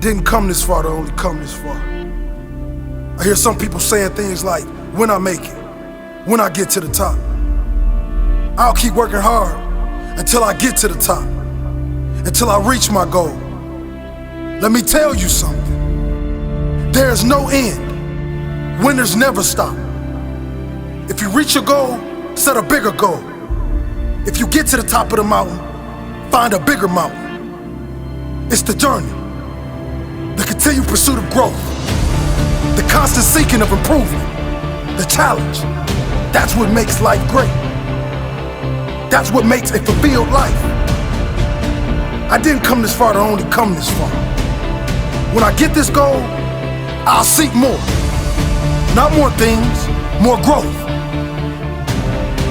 didn't come this far to only come this far. I hear some people saying things like, when I make it, when I get to the top. I'll keep working hard until I get to the top, until I reach my goal. Let me tell you something. There's no end. Winners never stop. If you reach your goal, set a bigger goal. If you get to the top of the mountain, find a bigger mountain. It's the journey, the continued pursuit of growth, the constant seeking of improvement, the challenge. That's what makes life great. That's what makes a fulfilled life. I didn't come this far to only come this far. When I get this goal, I'll seek more. Not more things, more growth.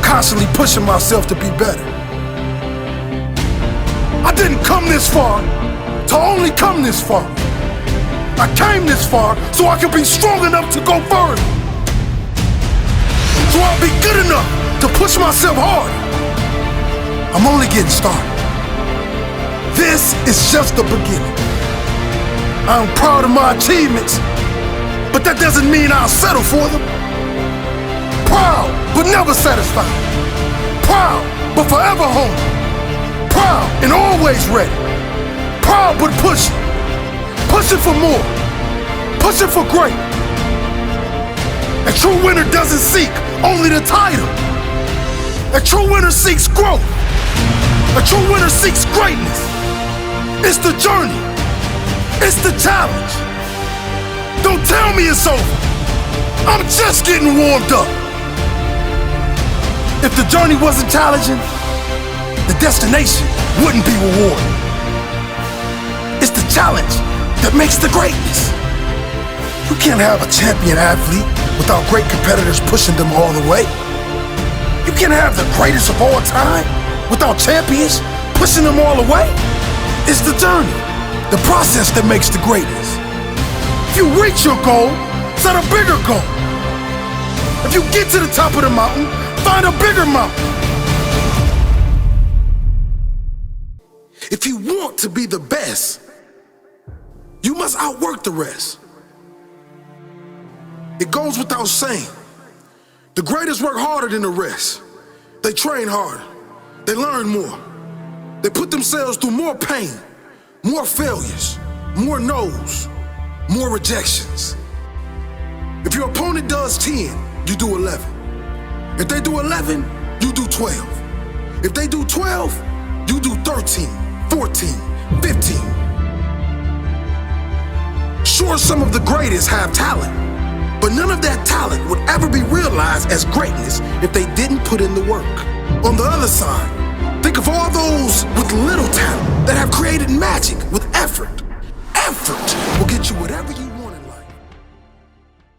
Constantly pushing myself to be better. I didn't come this far to only come this far. I came this far so I could be strong enough to go further. So I'll be good enough to push myself harder. I'm only getting started. This is just the beginning. I'm proud of my achievements, but that doesn't mean I'll settle for them. Proud, but never satisfied. Proud, but forever hungry. Proud and always ready. Proud, but pushing. Pushing for more. Pushing for great. A true winner doesn't seek only the title. A true winner seeks growth. A true winner seeks greatness. It's the journey. It's the challenge. Don't tell me it's over. I'm just getting warmed up. If the journey wasn't challenging, the destination wouldn't be rewarding. It's the challenge that makes the greatness. You can't have a champion athlete without great competitors pushing them all the way. You can't have the greatest of all time without champions pushing them all the way. It's the journey, the process that makes the greatness. If you reach your goal, set a bigger goal. If you get to the top of the mountain, find a bigger mountain. If you want to be the best, you must outwork the rest. It goes without saying, the greatest work harder than the rest. They train harder, they learn more. They put themselves through more pain, more failures, more no's, more rejections. If your opponent does 10, you do 11. If they do 11, you do 12. If they do 12, you do 13, 14, 15. Sure, some of the greatest have talent, but none of that talent would ever be realized as greatness if they didn't put in the work. On the other side, think of all those with little talent that have created magic with